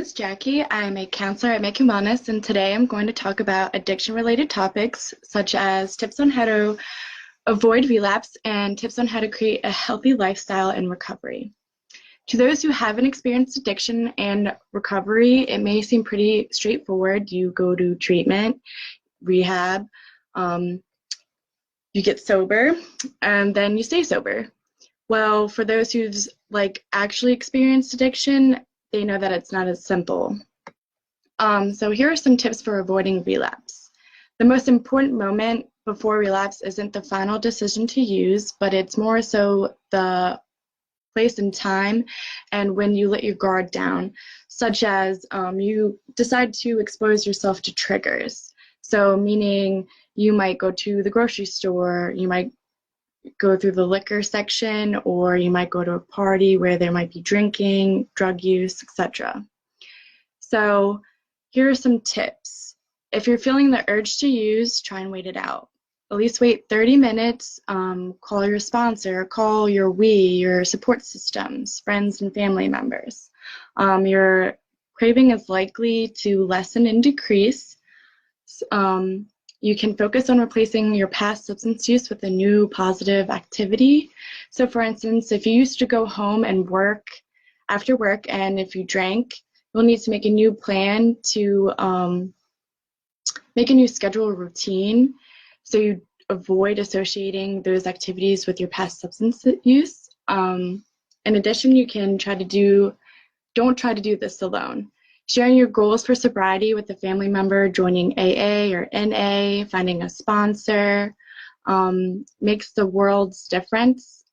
Is Jackie. I'm a counselor at Makin Wellness, and today I'm going to talk about addiction-related topics such as tips on how to avoid relapse and tips on how to create a healthy lifestyle in recovery. To those who haven't experienced addiction and recovery, it may seem pretty straightforward. You go to treatment, rehab, um, you get sober, and then you stay sober. Well, for those who've actually experienced addiction, they know that it's not as simple. So here are some tips for avoiding relapse. The most important moment before relapse isn't the final decision to use, but it's more so the place and time and when you let your guard down, such as you decide to expose yourself to triggers. So meaning you might go to the grocery store, you might go through the liquor section, or you might go to a party where there might be drinking, drug use, etc. So here are some tips. If you're feeling the urge to use, try and wait it out. At least wait 30 minutes, call your sponsor, call your your support systems, friends and family members. Your craving is likely to lessen and decrease. You can focus on replacing your past substance use with a new positive activity. So for instance, if you used to go home and work after work, and if you drank, you'll need to make a new plan to make a new schedule or routine so you avoid associating those activities with your past substance use. In addition, you can don't try to do this alone. Sharing your goals for sobriety with a family member, joining AA or NA, finding a sponsor, makes the world's difference.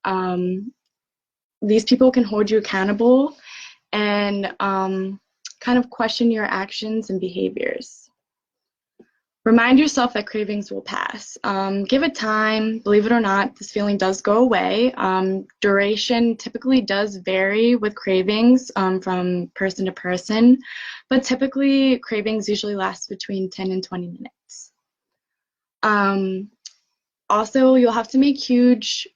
These people can hold you accountable and kind of question your actions and behaviors. Remind yourself that cravings will pass. Give it time. Believe it or not, this feeling does go away. Duration typically does vary with cravings from person to person, but typically cravings usually last between 10 and 20 minutes. Also, you'll have to make huge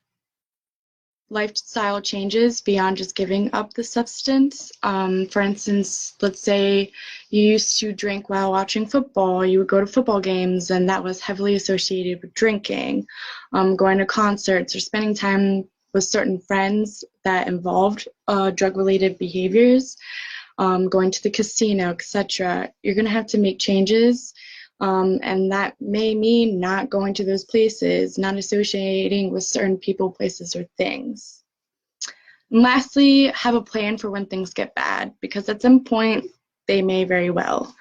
lifestyle changes beyond just giving up the substance. For instance, let's say you used to drink while watching football. You would go to football games, and that was heavily associated with drinking, going to concerts, or spending time with certain friends that involved drug-related behaviors, going to the casino, etc. You're going to have to make changes. And that may mean not going to those places, not associating with certain people, places, or things. And lastly, have a plan for when things get bad, because at some point they may very well.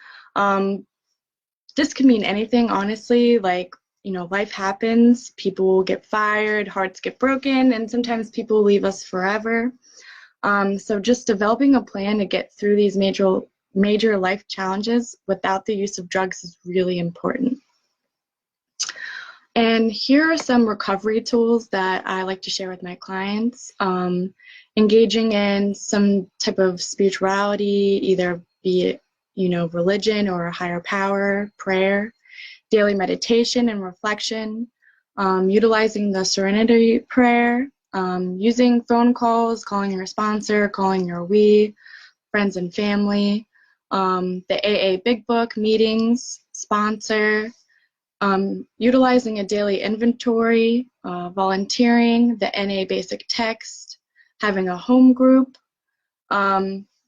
This could mean anything, honestly, life happens, people get fired, hearts get broken, and sometimes people leave us forever. So just developing a plan to get through these major life challenges without the use of drugs is really important. And here are some recovery tools that I like to share with my clients. Engaging in some type of spirituality, either be it, religion or a higher power, prayer, daily meditation and reflection, utilizing the serenity prayer, using phone calls, calling your sponsor, calling your friends and family, the AA Big Book meetings, sponsor, utilizing a daily inventory, volunteering, the NA basic text, having a home group,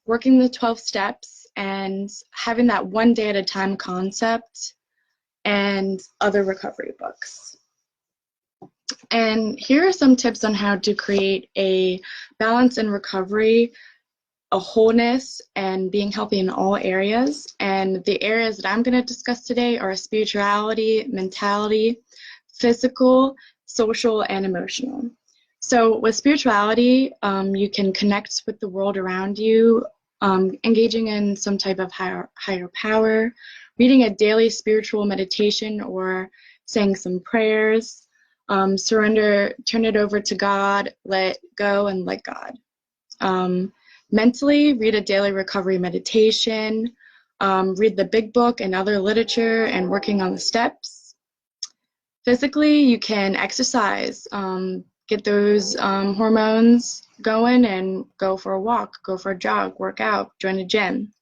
working the 12 steps, and having that one day at a time concept, and other recovery books. And here are some tips on how to create a balance in recovery, a wholeness, and being healthy in all areas. And the areas that I'm going to discuss today are spirituality, mentality, physical, social, and emotional. So with spirituality, you can connect with the world around you, engaging in some type of higher power, reading a daily spiritual meditation or saying some prayers, surrender, turn it over to God, let go and let God. Mentally, read a daily recovery meditation, read the Big Book and other literature, and working on the steps. Physically, you can exercise, get those hormones going, and go for a walk, go for a jog, work out, join a gym.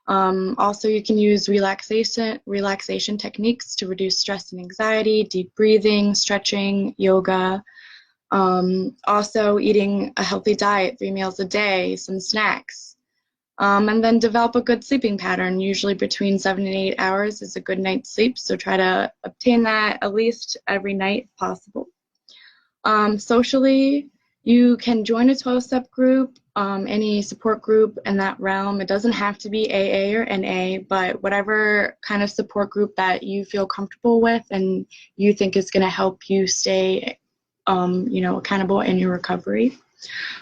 Also, you can use relaxation techniques to reduce stress and anxiety, deep breathing, stretching, yoga. Also, eating a healthy diet, 3 meals a day, some snacks. And then develop a good sleeping pattern. Usually between 7 and 8 hours is a good night's sleep, so try to obtain that at least every night if possible. Socially, you can join a 12-step group, any support group in that realm. It doesn't have to be AA or NA, but whatever kind of support group that you feel comfortable with and you think is going to help you stay accountable in your recovery.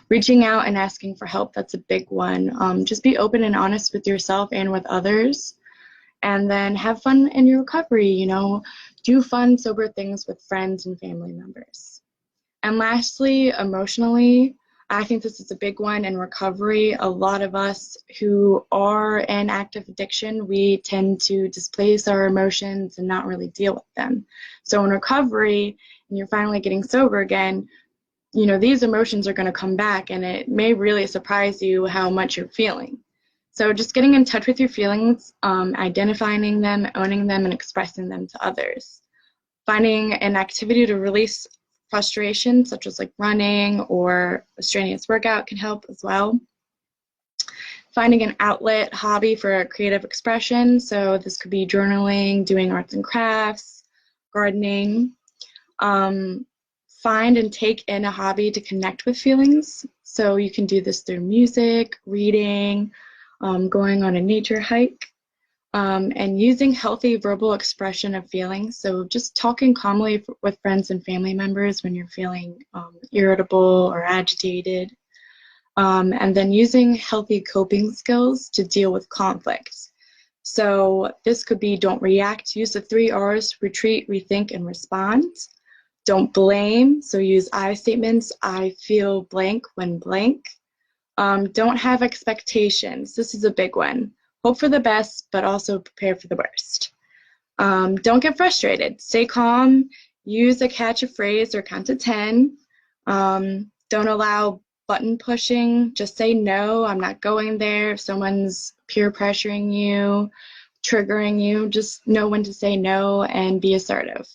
Reaching out and asking for help, that's a big one. Just be open and honest with yourself and with others. And then have fun in your recovery, do fun, sober things with friends and family members. And lastly, emotionally, I think this is a big one in recovery. A lot of us who are in active addiction, we tend to displace our emotions and not really deal with them. So in recovery, and you're finally getting sober again, these emotions are going to come back, and it may really surprise you how much you're feeling. So just getting in touch with your feelings, identifying them, owning them, and expressing them to others. Finding an activity to release frustration, such as like running or a strenuous workout, can help as well. Finding an outlet, hobby for creative expression. So this could be journaling, doing arts and crafts, gardening. Find and take in a hobby to connect with feelings. So you can do this through music, reading, going on a nature hike, and using healthy verbal expression of feelings. So just talking calmly with friends and family members when you're feeling irritable or agitated. And then using healthy coping skills to deal with conflict. So this could be don't react, use the 3 R's, retreat, rethink, and respond. Don't blame, so use I statements, I feel blank when blank. Don't have expectations, this is a big one. Hope for the best, but also prepare for the worst. Don't get frustrated, stay calm, use a catch a phrase or count to 10. Don't allow button pushing, just say no, I'm not going there. If someone's peer pressuring you, triggering you, just know when to say no and be assertive.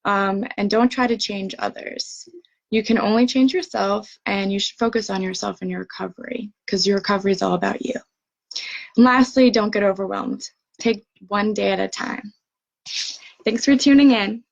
And don't try to change others. You can only change yourself, and you should focus on yourself and your recovery, because your recovery is all about you. And lastly, don't get overwhelmed. Take one day at a time. Thanks for tuning in.